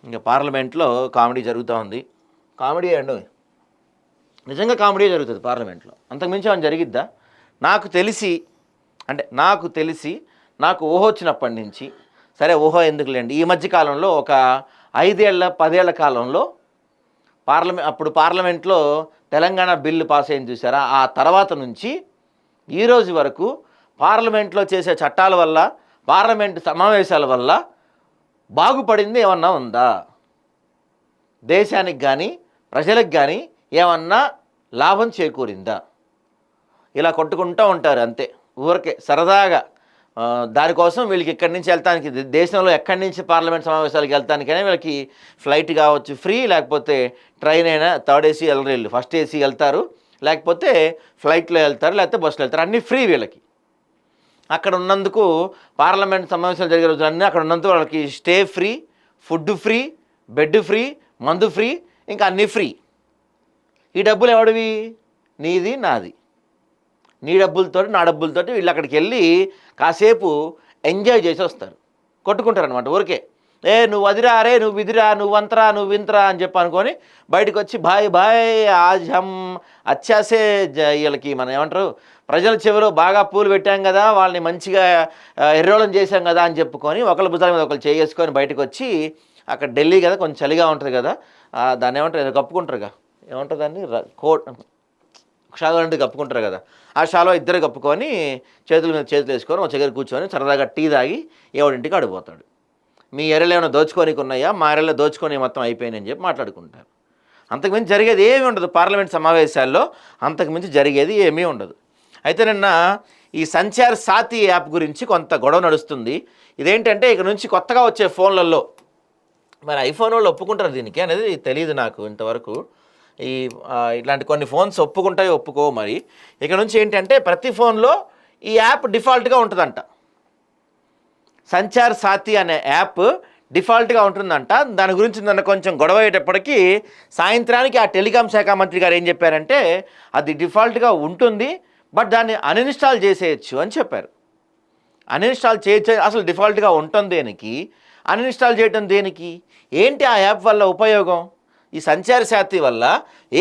ఇంకా పార్లమెంట్లో కామెడీ జరుగుతూ ఉంది. కామెడీ అండి, నిజంగా కామెడీ జరుగుతుంది పార్లమెంట్లో. అంతకుమించి ఏమైనా జరిగిద్దా? నాకు తెలిసి నాకు ఊహ వచ్చినప్పటి నుంచి, సరే ఊహ ఎందుకులేండి, ఈ మధ్య కాలంలో ఒక 5 ఏళ్ల 10 ఏళ్ల కాలంలో అప్పుడు పార్లమెంట్లో తెలంగాణ బిల్లు పాస్ అయింది చూసారా, ఆ తర్వాత నుంచి ఈరోజు వరకు పార్లమెంట్లో చేసే చట్టాల వల్ల, పార్లమెంటు సమావేశాల వల్ల బాగుపడింది ఏమన్నా ఉందా? దేశానికి కానీ ప్రజలకు కానీ ఏమన్నా లాభం చేకూరిందా? ఇలా కొట్టుకుంటూ ఉంటారు అంతే, ఊరికే సరదాగా. దానికోసం వీళ్ళకి ఇక్కడి నుంచి వెళ్తానికి, దేశంలో ఎక్కడి నుంచి పార్లమెంట్ సమావేశాలకు వెళ్తానికైనా వీళ్ళకి ఫ్లైట్ కావచ్చు ఫ్రీ, లేకపోతే ట్రైన్ అయినా థర్డ్ ఏసీ వెళ్ళరు, ఫస్ట్ ఏసీ వెళ్తారు, లేకపోతే ఫ్లైట్లో వెళ్తారు, లేకపోతే బస్సులో వెళ్తారు, అన్నీ ఫ్రీ వీళ్ళకి. అక్కడ ఉన్నందుకు పార్లమెంట్ సమావేశాలు జరిగే రోజులన్నీ అక్కడ ఉన్నందుకు వాళ్ళకి stay free, food free, bed free, మందు ఫ్రీ, ఇంకా అన్నీ ఫ్రీ. ఈ డబ్బులు ఎవడివి? నీది నాది. నీ డబ్బులతోటి నా డబ్బులతోటి వీళ్ళు అక్కడికి వెళ్ళి కాసేపు ఎంజాయ్ చేసి వస్తారు, కొట్టుకుంటారు అనమాట ఊరికే. నువ్వు అదిరా, అరే నువ్వు ఇదిరా, నువ్వు అంతరా, నువ్వు ఇంతరా అని చెప్పి అనుకొని బయటకు వచ్చి బాయ్ బాయ్ ఆజ్ హమ్ అచ్చాసే వీళ్ళకి మనం ఏమంటారు, ప్రజల చెవిలో బాగా పూలు పెట్టాం కదా, వాళ్ళని మంచిగా ఎర్రోళం చేశాం కదా అని చెప్పుకొని ఒకళ్ళ భుజాల మీద ఒకళ్ళు చేసుకొని బయటకు వచ్చి, అక్కడ ఢిల్లీ కదా కొంచెం చలిగా ఉంటుంది కదా, దాన్ని ఏమంటారు, కప్పుకుంటారుగా, ఏమంటుంది దాన్ని, కోట్ షాలో అంటే కప్పుకుంటారు కదా, ఆ షాలో ఇద్దరు కప్పుకొని చేతుల మీద చేతులు వేసుకొని ఒక దగ్గర కూర్చొని సరదాగా టీ తాగి ఎవడింటికి అడిపోతాడు. మీ ఏరియాలో ఏమైనా దోచుకోనికి ఉన్నాయా, మా ఏరియాలో దోచుకొని మొత్తం అయిపోయినాయి అని చెప్పి మాట్లాడుకుంటారు. అంతకుమించి జరిగేది ఏమీ ఉండదు పార్లమెంట్ సమావేశాల్లో, అంతకుమించి జరిగేది ఏమీ ఉండదు. అయితే నిన్న ఈ సంచార్ సాథీ యాప్ గురించి కొంత గొడవ నడుస్తుంది. ఇదేంటంటే ఇక నుంచి కొత్తగా వచ్చే ఫోన్లలో, మరి ఐఫోన్ వాళ్ళు ఒప్పుకుంటారు దీనికి అనేది తెలియదు నాకు ఇంతవరకు. ఇట్లాంటి కొన్ని ఫోన్స్ ఒప్పుకుంటాయి, ఒప్పుకోవు. మరి ఇక నుంచి ఏంటంటే ప్రతి ఫోన్లో ఈ యాప్ డిఫాల్ట్గా ఉంటుందంట. సంచార్ సాథీ అనే యాప్ డిఫాల్ట్గా ఉంటుందంట. దాని గురించి నన్ను కొంచెం గొడవ అయ్యేటప్పటికీ సాయంత్రానికి ఆ టెలికాం శాఖ మంత్రి గారు ఏం చెప్పారంటే, అది డిఫాల్ట్గా ఉంటుంది, బట్ దాన్ని అన్ఇన్స్టాల్ చేసేయచ్చు అని చెప్పారు. అన్ఇన్స్టాల్ చేయొచ్చు, అసలు డిఫాల్ట్గా ఉంటుంది దేనికి, అన్ఇన్స్టాల్ చేయటం దేనికి, ఏంటి ఆ యాప్ వల్ల ఉపయోగం, ఈ సంచార సాథీ వల్ల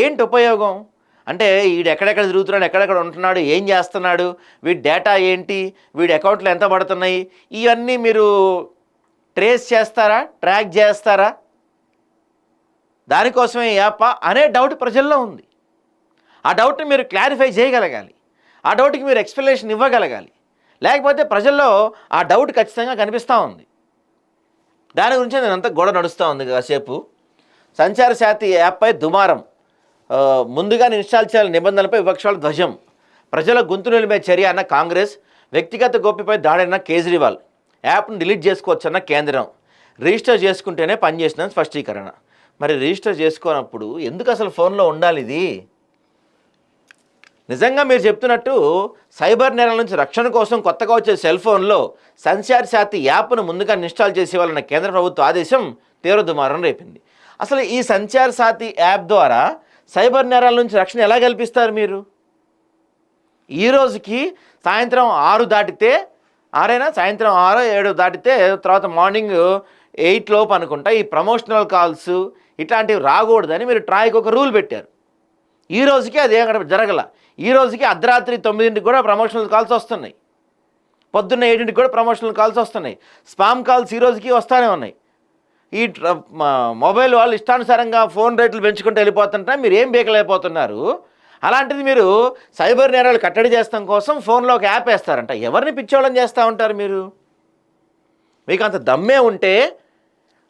ఏంటి ఉపయోగం అంటే, వీడు ఎక్కడెక్కడ తిరుగుతున్నాడు, ఎక్కడెక్కడ ఉంటున్నాడు, ఏం చేస్తున్నాడు, వీడి డేటా ఏంటి, వీడి అకౌంట్లో ఎంత పడుతున్నాయి, ఇవన్నీ మీరు ట్రేస్ చేస్తారా, ట్రాక్ చేస్తారా? దానికోసమే యాప్ అనే డౌట్ ప్రజల్లో ఉంది. ఆ డౌట్ని మీరు క్లారిఫై చేయగలగాలి, ఆ డౌట్కి మీరు ఎక్స్ప్లెనేషన్ ఇవ్వగలగాలి, లేకపోతే ప్రజల్లో ఆ డౌట్ ఖచ్చితంగా కనిపిస్తూ ఉంది. దాని గురించి నేను అంతా గొడవ నడుస్తూ ఉంది కాసేపు. సంచార సాథీ యాప్పై దుమారం, ముందుగానే ఇన్స్టాల్ చేయాలని నిబంధనలపై విపక్షాల ధ్వజం, ప్రజల గొంతు నిలిపే చర్య అన్న కాంగ్రెస్, వ్యక్తిగత గోప్యపై దాడన్న కేజ్రీవాల్, యాప్ను డిలీట్ చేసుకోవచ్చన్న కేంద్రం, రిజిస్టర్ చేసుకుంటేనే పనిచేసిందని స్పష్టీకరణ. మరి రిజిస్టర్ చేసుకోనప్పుడు ఎందుకు అసలు ఫోన్లో ఉండాలి ఇది? నిజంగా మీరు చెప్తున్నట్టు సైబర్ నేరాల నుంచి రక్షణ కోసం కొత్తగా వచ్చే సెల్ ఫోన్లో సంచార్ సాథీ యాప్ను ముందుగా ఇన్స్టాల్ చేసేవాలన్న కేంద్ర ప్రభుత్వ ఆదేశం తీవ్ర దుమారం రేపింది. అసలు ఈ సంచార్ సాథీ యాప్ ద్వారా సైబర్ నేరాల నుంచి రక్షణ ఎలా కల్పిస్తారు మీరు? ఈ రోజుకి సాయంత్రం 6 దాటితే, సాయంత్రం 6 7 దాటితే తర్వాత మార్నింగ్ 8 లోపు అనుకుంటా ఈ ప్రమోషనల్ కాల్స్ ఇట్లాంటివి రాకూడదని మీరు ట్రాయ్కి ఒక రూల్ పెట్టారు. ఈ రోజుకి అది జరగల. ఈ రోజుకి అర్ధరాత్రి 9ంటికి కూడా ప్రమోషనల్ కాల్స్ వస్తున్నాయి, పొద్దున్న 7ంటికి కూడా ప్రమోషనల్ కాల్స్ వస్తున్నాయి, స్పామ్ కాల్స్ ఈ రోజుకి వస్తూనే ఉన్నాయి. ఈ మొబైల్ వాళ్ళు ఇష్టానుసారంగా ఫోన్ రేట్లు పెంచుకుంటూ వెళ్ళిపోతుంటే మీరు ఏం బీకలేకపోతున్నారు. అలాంటిది మీరు సైబర్ నేరాలు కట్టడి చేస్తాం కోసం ఫోన్లో ఒక యాప్ వేస్తారంట. ఎవరిని పిచ్చోళ్ళని చేస్తూ ఉంటారు మీరు? మీకు అంత దమ్మే ఉంటే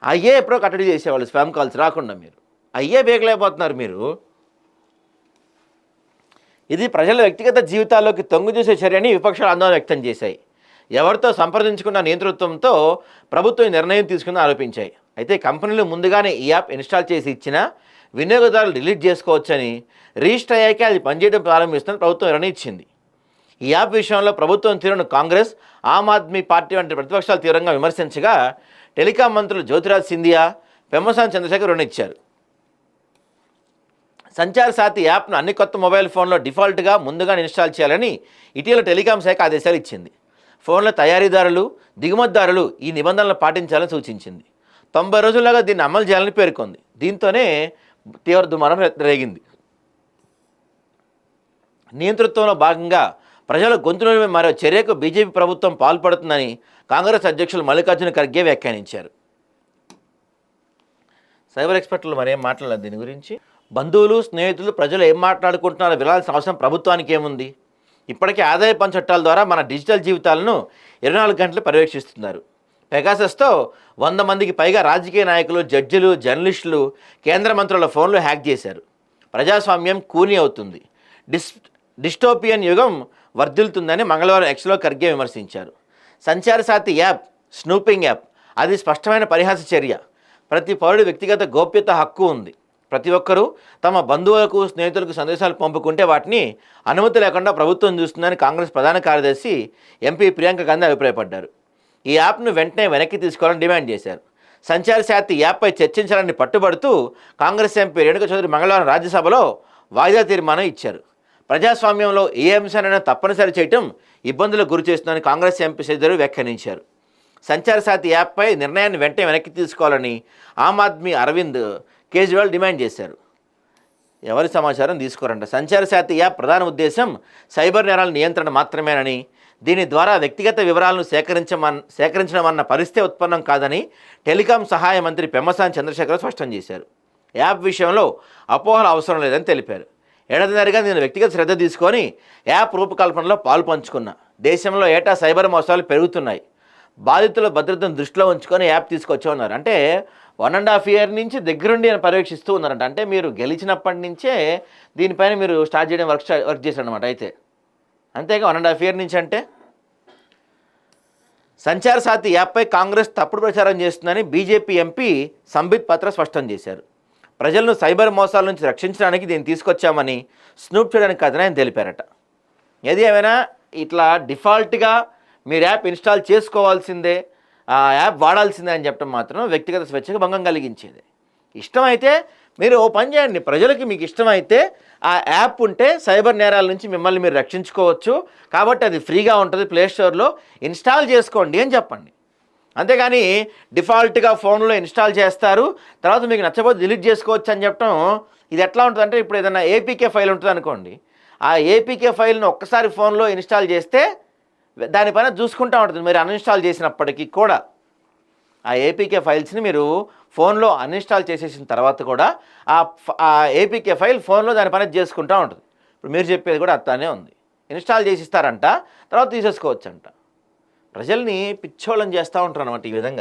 అయ్యే ఎప్పుడో కట్టడి చేసేవాళ్ళు, స్పామ్ కాల్స్ రాకుండా. మీరు అయ్యే బీకలేకపోతున్నారు మీరు. ఇది ప్రజల వ్యక్తిగత జీవితాల్లోకి తొంగి చూసే చర్యని విపక్షాలు ఆందోళన వ్యక్తం చేశాయి. ఎవరితో సంప్రదించుకున్న నేతృత్వంతో ప్రభుత్వం ఈ నిర్ణయం తీసుకుని ఆరోపించాయి. అయితే కంపెనీలు ముందుగానే ఈ యాప్ ఇన్స్టాల్ చేసి ఇచ్చినా వినియోగదారులు డిలీట్ చేసుకోవచ్చని, రిజిస్టర్ అయ్యాకే అది పనిచేయడం ప్రారంభిస్తుందని ప్రభుత్వం నిర్ణయించింది. ఈ యాప్ విషయంలో ప్రభుత్వం తీరును కాంగ్రెస్, ఆమ్ ఆద్మీ పార్టీ వంటి ప్రతిపక్షాలు తీవ్రంగా విమర్శించగా, టెలికాం మంత్రులు జ్యోతిరాజ్ సింధియా, పెమ్మసాని చంద్రశేఖర్ రుణిచ్చారు. సంచార్ సాథీ యాప్ను అన్ని కొత్త మొబైల్ ఫోన్లో డిఫాల్ట్గా ముందుగానే ఇన్స్టాల్ చేయాలని ఇటీవల టెలికాం శాఖ ఆదేశాలు ఇచ్చింది. ఫోన్ల తయారీదారులు, దిగుమతిదారులు ఈ నిబంధనలు పాటించాలని సూచించింది. 90 రోజుల్లోగా దీన్ని అమలు చేయాలని పేర్కొంది. దీంతోనే తీవ్ర దుమారం రేగింది. నియంతృత్వంలో భాగంగా ప్రజల గొంతులో మరో చర్యకు బీజేపీ ప్రభుత్వం పాల్పడుతుందని కాంగ్రెస్ అధ్యక్షులు మల్లికార్జున ఖర్గే వ్యాఖ్యానించారు. సైబర్ ఎక్స్పర్ట్లు మరేం మాట్లాడలేదు దీని గురించి. బంధువులు, స్నేహితులు, ప్రజలు ఏం మాట్లాడుకుంటున్నారో వినాల్సిన అవసరం ప్రభుత్వానికి ఏముంది? ఇప్పటికే ఆదాయ పన్ను చట్టాల ద్వారా మన డిజిటల్ జీవితాలను 24 గంటలు పర్యవేక్షిస్తున్నారు. పెగాసస్తో 100 మందికి పైగా రాజకీయ నాయకులు, జడ్జిలు, జర్నలిస్టులు, కేంద్ర మంత్రుల ఫోన్లు హ్యాక్ చేశారు. ప్రజాస్వామ్యం కూని అవుతుంది, డిస్టోపియన్ యుగం వర్ధిల్లుతుందని మంగళవారం ఎక్స్లో ఖర్గే విమర్శించారు. సంచార సాతి యాప్, స్నూపింగ్ యాప్ అది స్పష్టమైన పరిహాస చర్య. ప్రతి పౌరుడి వ్యక్తిగత గోప్యత హక్కు ఉంది. ప్రతి ఒక్కరూ తమ బంధువులకు, స్నేహితులకు సందేశాలు పంపుకుంటే వాటిని అనుమతి లేకుండా ప్రభుత్వం చూస్తుందని కాంగ్రెస్ ప్రధాన కార్యదర్శి ఎంపీ ప్రియాంక గాంధీ అభిప్రాయపడ్డారు. ఈ యాప్ను వెంటనే వెనక్కి తీసుకోవాలని డిమాండ్ చేశారు. సంచార సాతి యాప్పై చర్చించాలని పట్టుబడుతూ కాంగ్రెస్ ఎంపీ రేణుకా చౌదరి మంగళవారం రాజ్యసభలో వాయిదా తీర్మానం ఇచ్చారు. ప్రజాస్వామ్యంలో ఏ అంశానైనా తప్పనిసరి చేయటం ఇబ్బందులకు గురి చేస్తుందని కాంగ్రెస్ ఎంపీ శ్రీధర్ వ్యాఖ్యానించారు. సంచార సాతి యాప్పై నిర్ణయాన్ని వెంటనే వెనక్కి తీసుకోవాలని ఆమ్ ఆద్మీ అరవింద్ కేజ్రీవాల్ డిమాండ్ చేశారు. ఎవరి సమాచారం తీసుకోరంట. సంచార సాతి యాప్ ప్రధాన ఉద్దేశం సైబర్ నేరాల నియంత్రణ మాత్రమేనని, దీని ద్వారా వ్యక్తిగత వివరాలను సేకరించడమన్న పరిస్థితి ఉత్పన్నం కాదని టెలికాం సహాయ మంత్రి పెమ్మసాని చంద్రశేఖర్ స్పష్టం చేశారు. యాప్ విషయంలో అపోహలు అవసరం లేదని తెలిపారు. ఏడాదిన్నరగా నేను వ్యక్తిగత శ్రద్ధ తీసుకొని యాప్ రూపకల్పనలో పాలు పంచుకున్నా. దేశంలో ఏటా సైబర్ మోసాలు పెరుగుతున్నాయి. బాధితుల భద్రతను దృష్టిలో ఉంచుకొని యాప్ తీసుకొచ్చామన్నారు. అంటే 1.5 year నుంచి దగ్గరుండి ఆయన పర్యవేక్షిస్తూ ఉన్నారంట. అంటే మీరు గెలిచినప్పటి నుంచే దీనిపైన మీరు స్టార్ట్ చేయడం వర్క్ చేశారనమాట. అయితే అంతేగా 1.5 year నుంచి. అంటే సంచార సాతి యాప్పై కాంగ్రెస్ తప్పుడు ప్రచారం చేస్తుందని బీజేపీ ఎంపీ సంబిత్ పాత్ర స్పష్టం చేశారు. ప్రజలను సైబర్ మోసాల నుంచి రక్షించడానికి దీన్ని తీసుకొచ్చామని, స్నూప్ చేయడానికి కాదని ఆయన తెలిపారట. ఏది ఏమైనా ఇట్లా డిఫాల్ట్గా మీరు యాప్ ఇన్స్టాల్ చేసుకోవాల్సిందే, ఆ యాప్ వాడాల్సిందే అని చెప్పడం మాత్రం వ్యక్తిగత స్వేచ్ఛకు భంగం కలిగించేది. ఇష్టమైతే మీరు ఓ పని చేయండి, ప్రజలకి మీకు ఇష్టమైతే ఆ యాప్ ఉంటే సైబర్ నేరాల నుంచి మిమ్మల్ని మీరు రక్షించుకోవచ్చు కాబట్టి అది ఫ్రీగా ఉంటుంది, ప్లేస్టోర్లో ఇన్స్టాల్ చేసుకోండి అని చెప్పండి. అంతేగాని డిఫాల్ట్గా ఫోన్లో ఇన్స్టాల్ చేస్తారు, తర్వాత మీకు నచ్చకపోతే డిలీట్ చేసుకోవచ్చు అని చెప్పడం ఇది ఎట్లా ఉంటుందంటే, ఇప్పుడు ఏదైనా ఏపీకే ఫైల్ ఉంటుంది అనుకోండి, ఆ ఏపీకే ఫైల్ను ఒక్కసారి ఫోన్లో ఇన్స్టాల్ చేస్తే దానిపైన చూసుకుంటూ ఉంటుంది. మీరు అన్ఇన్స్టాల్ చేసినప్పటికీ కూడా ఆ ఏపీకే ఫైల్స్ని మీరు ఫోన్లో అన్ఇన్స్టాల్ చేసేసిన తర్వాత కూడా ఆ ఏపీకే ఫైల్ ఫోన్లో దానిపైన చేసుకుంటూ ఉంటుంది. ఇప్పుడు మీరు చెప్పేది కూడా అట్లానే ఉంది. ఇన్స్టాల్ చేసిస్తారంట, తర్వాత తీసేసుకోవచ్చంట. ప్రజల్ని పిచ్చోళ్ళని చేస్తూ ఉంటారు అన్నమాట ఈ విధంగా.